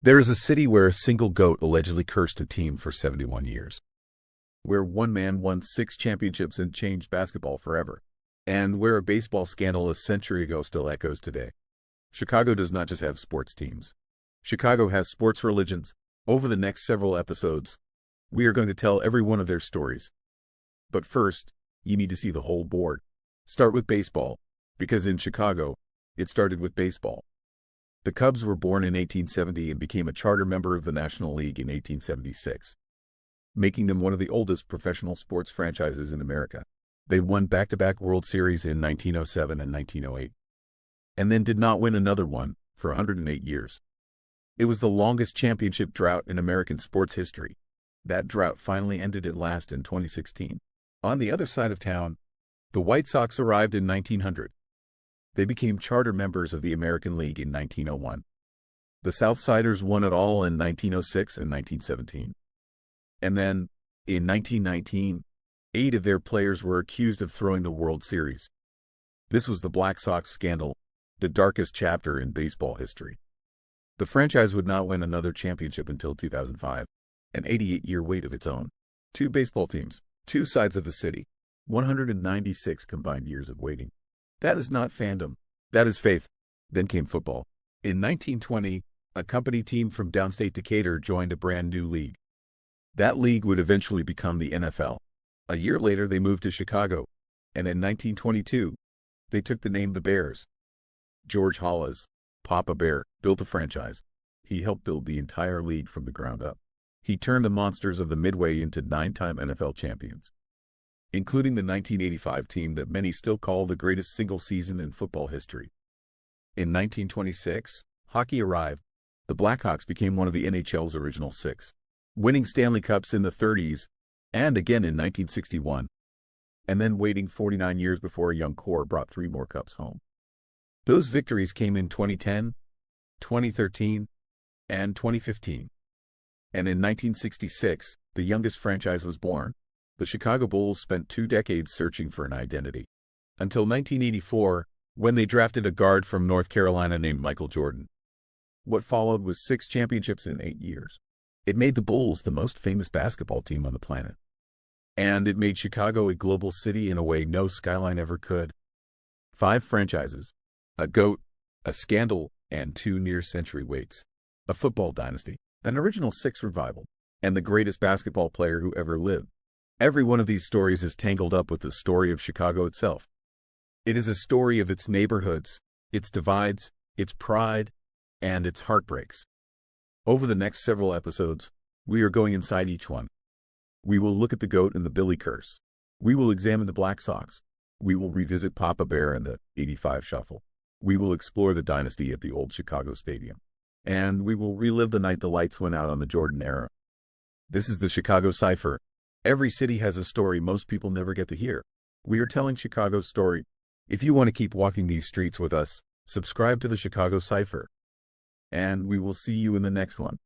There is a city where a single goat allegedly cursed a team for 71 years, where one man won 6 championships and changed basketball forever, and where a baseball scandal a century ago still echoes today. Chicago does not just have sports teams. Chicago has sports religions. Over the next several episodes, we are going to tell every one of their stories. But first, you need to see the whole board. Start with baseball, because in Chicago, it started with baseball. The Cubs were born in 1870 and became a charter member of the National League in 1876, making them one of the oldest professional sports franchises in America. They won back-to-back World Series in 1907 and 1908, and then did not win another one for 108 years. It was the longest championship drought in American sports history. That drought finally ended at last in 2016. On the other side of town, the White Sox arrived in 1900. They became charter members of the American League in 1901. The Southsiders won it all in 1906 and 1917. And then, in 1919, 8 of their players were accused of throwing the World Series. This was the Black Sox scandal, the darkest chapter in baseball history. The franchise would not win another championship until 2005, an 88-year wait of its own. 2 baseball teams, 2 sides of the city, 196 combined years of waiting. That is not fandom. That is faith. Then came football. In 1920, a company team from downstate Decatur joined a brand new league. That league would eventually become the NFL. A year later, they moved to Chicago, and in 1922, they took the name the Bears. George Halas, Papa Bear, built the franchise. He helped build the entire league from the ground up. He turned the monsters of the Midway into 9-time NFL champions, including the 1985 team that many still call the greatest single season in football history. In 1926, hockey arrived. The Blackhawks became one of the NHL's original 6, winning Stanley Cups in the 30s and again in 1961, and then waiting 49 years before a young core brought 3 more cups home. Those victories came in 2010, 2013, and 2015. And in 1966, the youngest franchise was born. The Chicago Bulls spent 2 decades searching for an identity, until 1984, when they drafted a guard from North Carolina named Michael Jordan. What followed was 6 championships in 8 years. It made the Bulls the most famous basketball team on the planet. And it made Chicago a global city in a way no skyline ever could. 5 franchises, a GOAT, a scandal, and 2 near-century waits. A football dynasty, an original 6 revival, and the greatest basketball player who ever lived. Every one of these stories is tangled up with the story of Chicago itself. It is a story of its neighborhoods, its divides, its pride, and its heartbreaks. Over the next several episodes, we are going inside each one. We will look at the GOAT and the Billy curse. We will examine the Black Sox. We will revisit Papa Bear and the '85 Shuffle. We will explore the dynasty at the old Chicago Stadium. And we will relive the night the lights went out on the Jordan era. This is the Chicago Cipher. Every city has a story most people never get to hear. We are telling Chicago's story. If you want to keep walking these streets with us, subscribe to the Chicago Cipher. And we will see you in the next one.